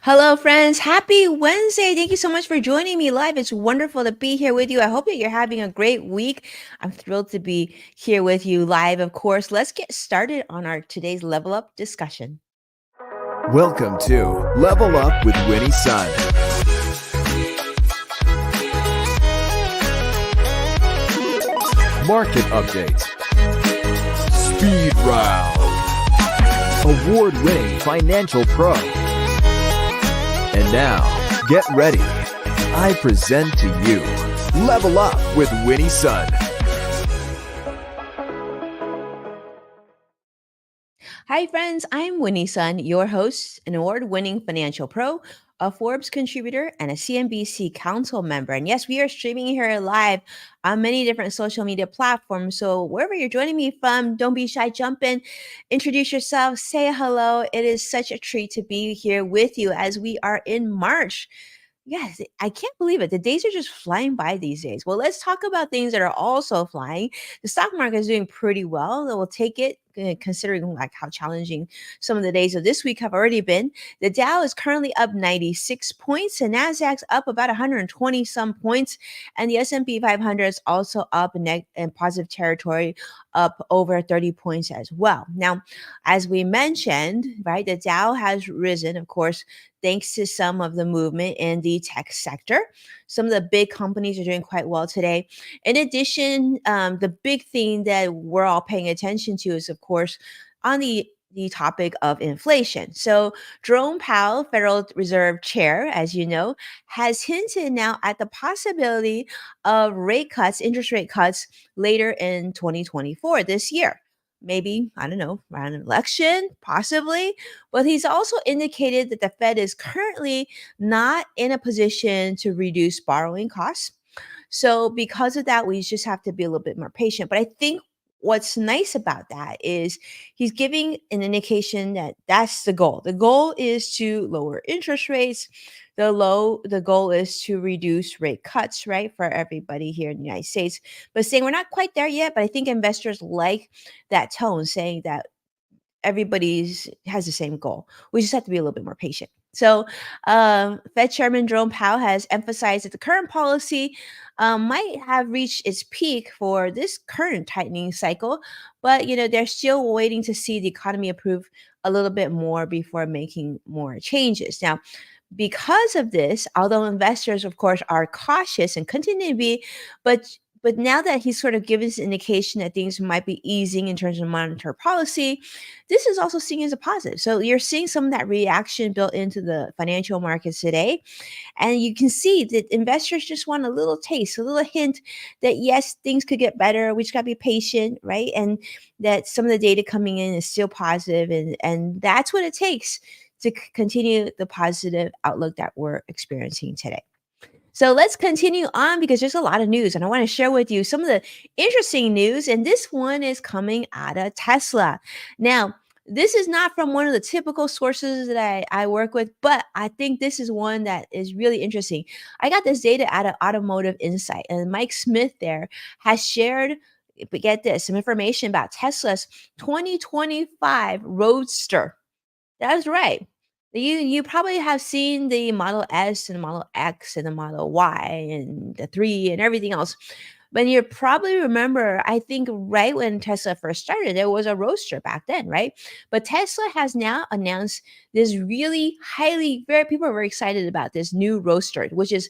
Hello, friends. Happy Wednesday. Thank you so much for joining me live. It's wonderful to be here with you. I hope that you're having a great week. I'm thrilled to be here with you live, of course. Let's get started on our today's level up discussion. Welcome to Level Up with Winnie Sun. Market update. Speed round. Award-winning financial pro. And now, get ready. I present to you Level Up with Winnie Sun. Hi, friends. I'm Winnie Sun, your host, an award winning financial pro, a Forbes contributor, and a CNBC council member. And yes, we are streaming here live on many different social media platforms. So wherever you're joining me from, don't be shy, jump in, introduce yourself, say hello. It is such a treat to be here with you as we are in March. Yes, I can't believe it. The days are just flying by these days. Well, let's talk about things that are also flying. The stock market is doing pretty well. We'll take it considering like how challenging some of the days of this week have already been. The Dow is currently up 96 points, and Nasdaq's up about 120 some points, and the S&P 500 is also up in positive territory, up over 30 points as well. Now, as we mentioned, right, the Dow has risen, of course, thanks to some of the movement in the tech sector. Some of the big companies are doing quite well today. In addition, the big thing that we're all paying attention to is, of course, on the topic of inflation. So, Jerome Powell, Federal Reserve Chair, as you know, has hinted now at the possibility of rate cuts, interest rate cuts later in 2024, this year. Maybe, I don't know, around an election, possibly. But he's also indicated that the Fed is currently not in a position to reduce borrowing costs. So because of that, we just have to be a little bit more patient. But I think what's nice about that is he's giving an indication that that's the goal. The goal is to lower interest rates. The goal is to reduce rate cuts, right, for everybody here in the United States. But saying we're not quite there yet, but I think investors like that tone, saying that everybody's has the same goal. We just have to be a little bit more patient. So, Fed Chairman Jerome Powell has emphasized that the current policy might have reached its peak for this current tightening cycle, but they're still waiting to see the economy improve a little bit more before making more changes. Now, because of this, although investors, of course, are cautious and continue to be, but now that he's sort of given us an indication that things might be easing in terms of monetary policy, this is also seen as a positive. So you're seeing some of that reaction built into the financial markets today. And you can see that investors just want a little taste, a little hint that yes, things could get better. We just got to be patient, right? And that some of the data coming in is still positive, and that's what it takes to continue the positive outlook that we're experiencing today. So let's continue on because there's a lot of news, and I want to share with you some of the interesting news. And this one is coming out of Tesla. Now, this is not from one of the typical sources that I work with, but I think this is one that is really interesting. I got this data out of Automotive Insight, and Mike Smith there has shared, but get this, some information about Tesla's 2025 Roadster. That's right. You probably have seen the Model S and the Model X and the Model Y and the 3 and everything else. But you probably remember, I think right when Tesla first started, there was a Roadster back then, right? But Tesla has now announced this really highly, very people are very excited about this new Roadster, which is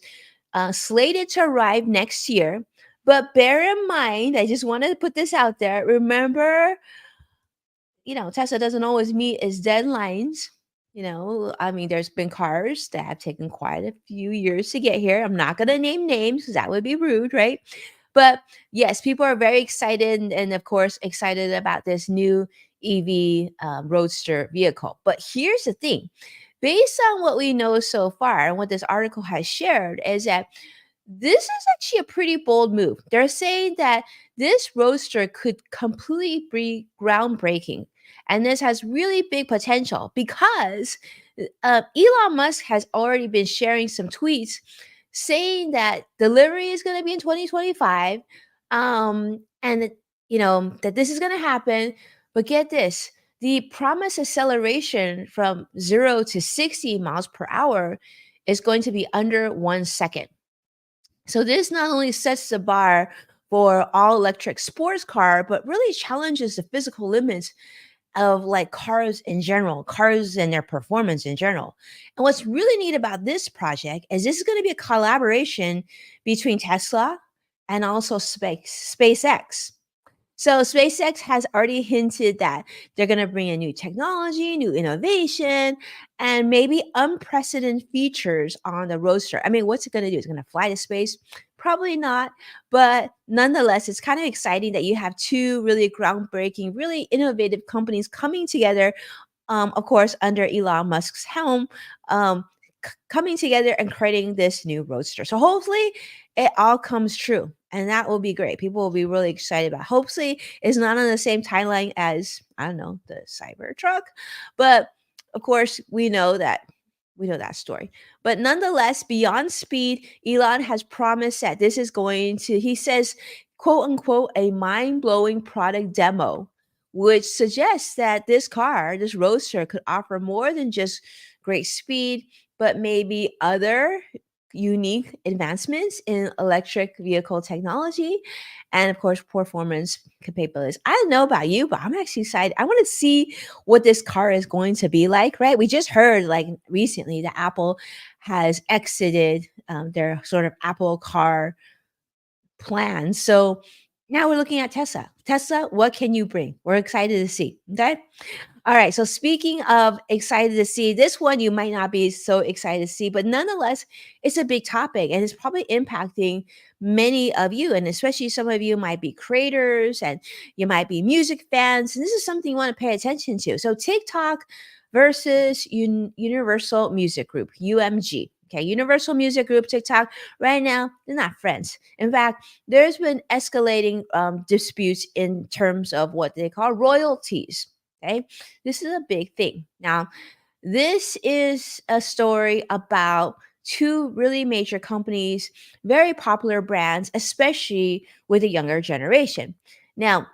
slated to arrive next year. But bear in mind, I just want to put this out there. Remember, Tesla doesn't always meet its deadlines. I mean, there's been cars that have taken quite a few years to get here. I'm not going to name names because that would be rude, right? But yes, people are very excited and of course, excited about this new EV Roadster vehicle. But here's the thing based on what we know so far and what this article has shared, is that this is actually a pretty bold move. They're saying that this roadster could completely be groundbreaking. And this has really big potential because Elon Musk has already been sharing some tweets saying that delivery is going to be in 2025, and that this is going to happen. But get this, The promised acceleration from 0 to 60 miles per hour is going to be under 1 second. So this not only sets the bar for all electric sports car, but really challenges the physical limits of like cars in general, cars and their performance in general. And what's really neat about this project is this is going to be a collaboration between Tesla and also SpaceX. So SpaceX has already hinted that they're going to bring in new technology, new innovation, and maybe unprecedented features on the Roadster. I mean, what's it going to do? It's going to fly to space? Probably not, but nonetheless, it's kind of exciting that you have two really groundbreaking, really innovative companies coming together, of course, under Elon Musk's helm, um, coming together and creating this new roadster. So hopefully it all comes true. And that will be great. People will be really excited about. Hopefully, it's not on the same timeline as I don't know the Cybertruck, but of course we know that story. But nonetheless, beyond speed, Elon has promised that this is going to. He says, "quote unquote," a mind blowing product demo which suggests that this car, this Roadster, could offer more than just great speed, but maybe other unique advancements in electric vehicle technology and, of course, performance capabilities. I don't know about you, but I'm actually excited. I want to see what this car is going to be like, right? We just heard, like, recently that Apple has exited their sort of Apple car plan. So now we're looking at Tesla. Tesla, what can you bring? We're excited to see. Okay. All right. So speaking of excited to see, this one you might not be so excited to see, but nonetheless, it's a big topic and it's probably impacting many of you. And especially some of you might be creators and you might be music fans. And this is something you want to pay attention to. So TikTok versus Universal Music Group, UMG. Okay, Universal Music Group, TikTok, right now, they're not friends. In fact, there's been escalating disputes in terms of what they call royalties. Okay, this is a big thing. Now, this is a story about two really major companies, very popular brands, especially with the younger generation. Now,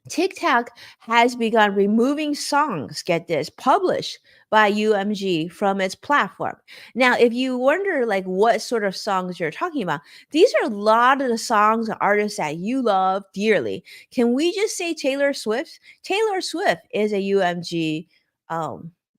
TikTok has begun removing songs, get this, published by UMG from its platform. Now, if you wonder like what sort of songs you're talking about, these are a lot of the songs and artists that you love dearly. Can we just say Taylor Swift? Taylor Swift is a UMG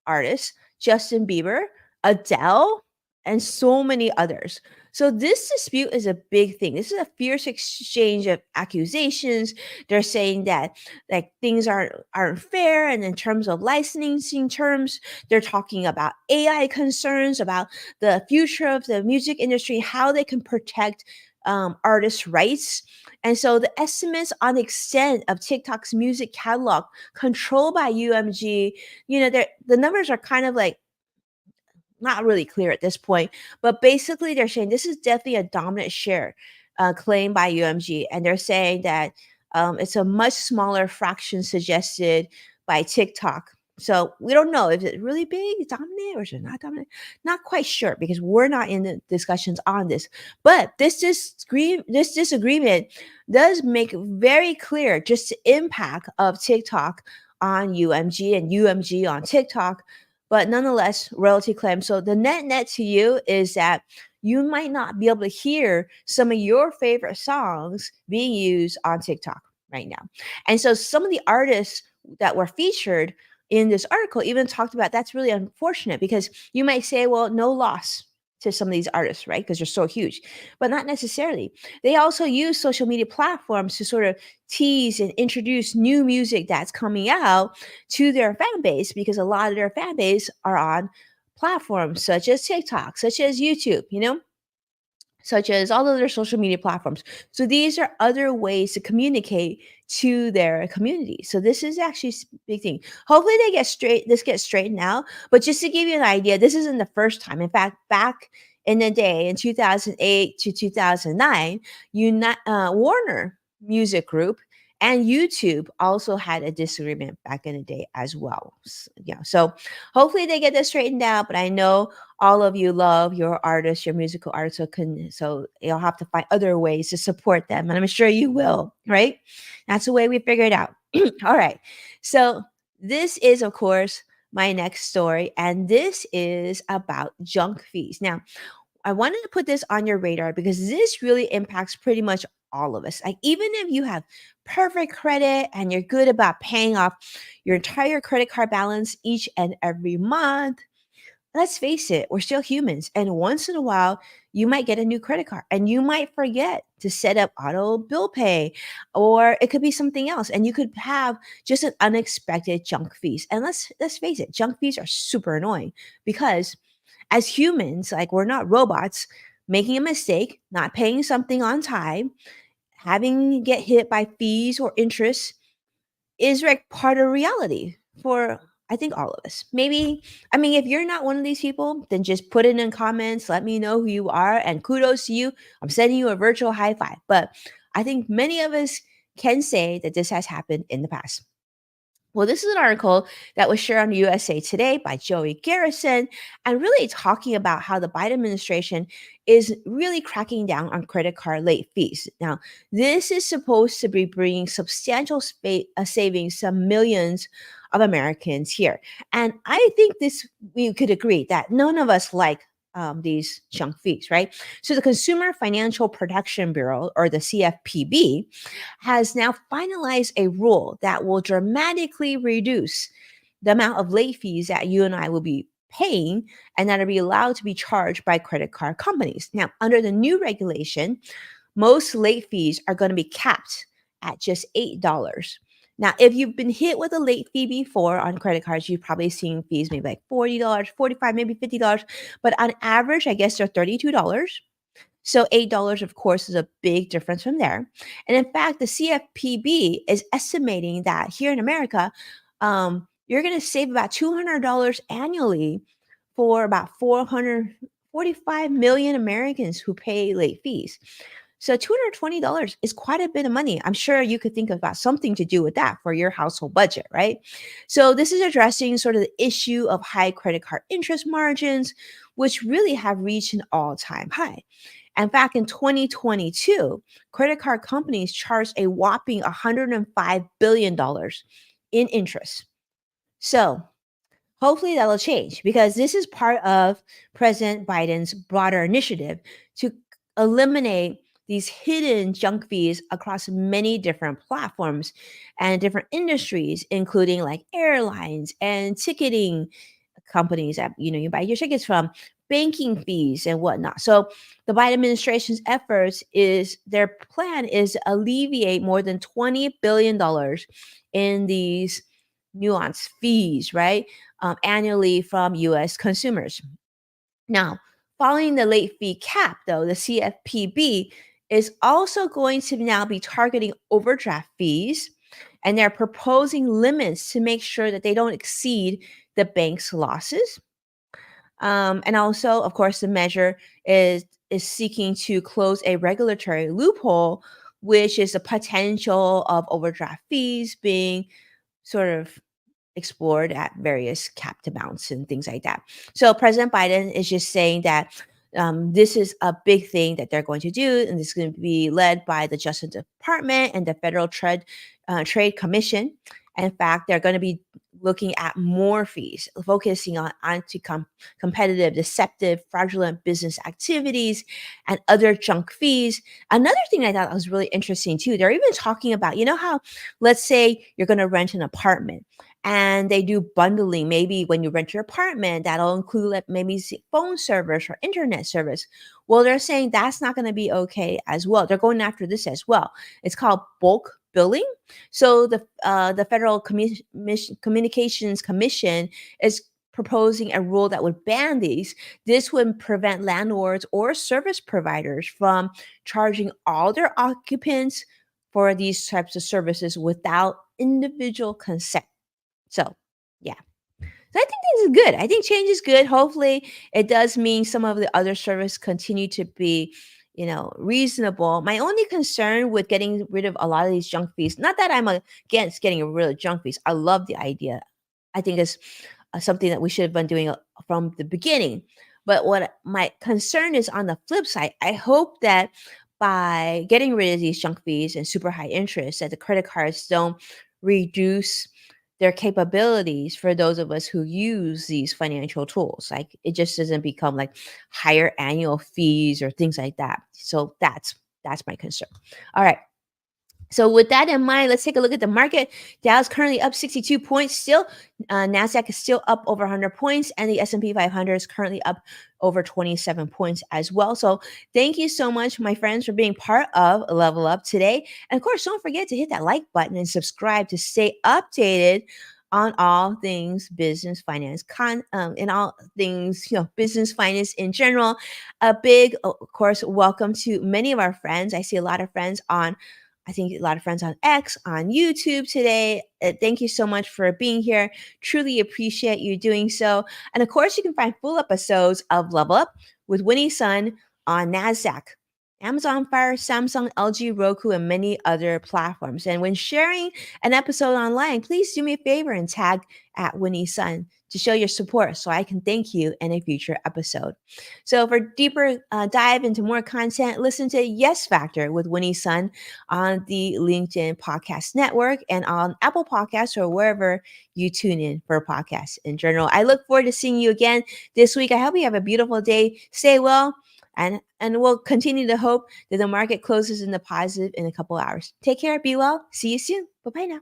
artist, Justin Bieber, Adele, and so many others. So this dispute is a big thing. This is a fierce exchange of accusations. They're saying that like things aren't fair, and in terms of licensing terms, they're talking about AI concerns, about the future of the music industry, how they can protect artists' rights. And so the estimates on the extent of TikTok's music catalog controlled by UMG, the numbers are kind of like not really clear at this point, but basically they're saying this is definitely a dominant share claimed by UMG, and they're saying that it's a much smaller fraction suggested by TikTok. So we don't know if it's really big, dominant, or is it not dominant? Not quite sure because we're not in the discussions on this. But this disagreement does make very clear just the impact of TikTok on UMG and UMG on TikTok, but nonetheless, royalty claims. So the net to you is that you might not be able to hear some of your favorite songs being used on TikTok right now. And so some of the artists that were featured in this article even talked about that's really unfortunate because you might say, well, no loss to some of these artists, right? Because they're so huge, but not necessarily. They also use social media platforms to sort of tease and introduce new music that's coming out to their fan base because a lot of their fan base are on platforms such as TikTok, such as YouTube, such as all of their social media platforms. So these are other ways to communicate to their community. So this is actually a big thing. Hopefully this gets straightened out. But just to give you an idea, this isn't the first time. In fact, back in the day in 2008 to 2009, Warner Music Group and YouTube also had a disagreement back in the day as well. So hopefully they get this straightened out. But I know all of you love your artists, your musical artists, so you'll have to find other ways to support them, and I'm sure you will, right? That's the way we figure it out. All right. So this is, of course, my next story, and this is about junk fees. Now, I wanted to put this on your radar because this really impacts pretty much all of us. Like, even if you have perfect credit and you're good about paying off your entire credit card balance each and every month, let's face it, we're still humans. And once in a while, you might get a new credit card and you might forget to set up auto bill pay, or it could be something else. And you could have just an unexpected junk fees. And let's face it, junk fees are super annoying because as humans, like we're not robots, making a mistake, not paying something on time, having get hit by fees or interest is like part of reality for I think all of us. Maybe I mean if you're not one of these people, then just put it in comments, let me know who you are and kudos to you. I'm sending you a virtual high five. But I think many of us can say that this has happened in the past. Well, this is an article that was shared on USA Today by Joey Garrison and really talking about how the Biden administration is really cracking down on credit card late fees. Now, this is supposed to be bringing substantial savings to millions of Americans here. And I think this, we could agree that none of us like these junk fees, right? So the Consumer Financial Protection Bureau, or the CFPB, has now finalized a rule that will dramatically reduce the amount of late fees that you and I will be paying and that are be allowed to be charged by credit card companies. Now, under the new regulation, most late fees are going to be capped at just $8. Now, if you've been hit with a late fee before on credit cards, you've probably seen fees maybe like $40, 45, maybe $50. But on average, I guess they're $32. So $8, of course, is a big difference from there. And in fact, the CFPB is estimating that here in America, you're going to save about $200 annually for about 445 million Americans who pay late fees. So $220 is quite a bit of money. I'm sure you could think about something to do with that for your household budget, right? So this is addressing sort of the issue of high credit card interest margins, which really have reached an all-time high. And back in 2022, credit card companies charged a whopping $105 billion in interest. So hopefully that'll change because this is part of President Biden's broader initiative to eliminate these hidden junk fees across many different platforms and different industries, including like airlines and ticketing companies that you buy your tickets from, banking fees and whatnot. So the Biden administration's efforts is their plan is to alleviate more than $20 billion in these nuanced fees, right? Annually from US consumers. Now, following the late fee cap, though, the CFPB is also going to now be targeting overdraft fees, and they're proposing limits to make sure that they don't exceed the bank's losses. And also, of course, the measure is seeking to close a regulatory loophole, which is the potential of overdraft fees being sort of explored at various capped amounts and things like that. So President Biden is just saying that this is a big thing that they're going to do, and this is going to be led by the Justice Department and the Federal Trade Commission. In fact, they're going to be looking at more fees, focusing on anti-competitive, deceptive, fraudulent business activities and other junk fees. Another thing I thought was really interesting too, they're even talking about, how, let's say you're going to rent an apartment and they do bundling. Maybe when you rent your apartment, that'll include like maybe phone service or internet service. Well, they're saying that's not going to be okay as well. They're going after this as well. It's called bulk billing. So the Federal Communications Commission is proposing a rule that would ban these. This would prevent landlords or service providers from charging all their occupants for these types of services without individual consent. So, yeah. So I think this is good. I think change is good. Hopefully, it does mean some of the other services continue to be, reasonable. My only concern with getting rid of a lot of these junk fees, not that I'm against getting rid of junk fees. I love the idea. I think it's something that we should have been doing from the beginning. But what my concern is on the flip side, I hope that by getting rid of these junk fees and super high interest, that the credit cards don't reduce their capabilities for those of us who use these financial tools. Like it just doesn't become like higher annual fees or things like that. So that's my concern. All right. So with that in mind, let's take a look at the market. Dow's currently up 62 points still. Nasdaq is still up over 100 points, and the S&P 500 is currently up over 27 points as well. So thank you so much, my friends, for being part of Level Up today. And of course, don't forget to hit that like button and subscribe to stay updated on all things business finance and all things business finance in general. A big, of course, welcome to many of our friends. I see a lot of friends on I think a lot of friends on X, on YouTube today. Thank you so much for being here. Truly appreciate you doing so. And of course, you can find full episodes of Level Up with Winnie Sun on NASDAQ, Amazon Fire, Samsung, LG, Roku, and many other platforms. And when sharing an episode online, please do me a favor and tag at Winnie Sun to show your support so I can thank you in a future episode. So for deeper dive into more content, listen to Yes Factor with Winnie Sun on the LinkedIn Podcast Network and on Apple Podcasts or wherever you tune in for podcasts in general. I look forward to seeing you again this week. I hope you have a beautiful day. Stay well. And we'll continue to hope that the market closes in the positive in a couple hours. Take care. Be well. See you soon. Bye bye now.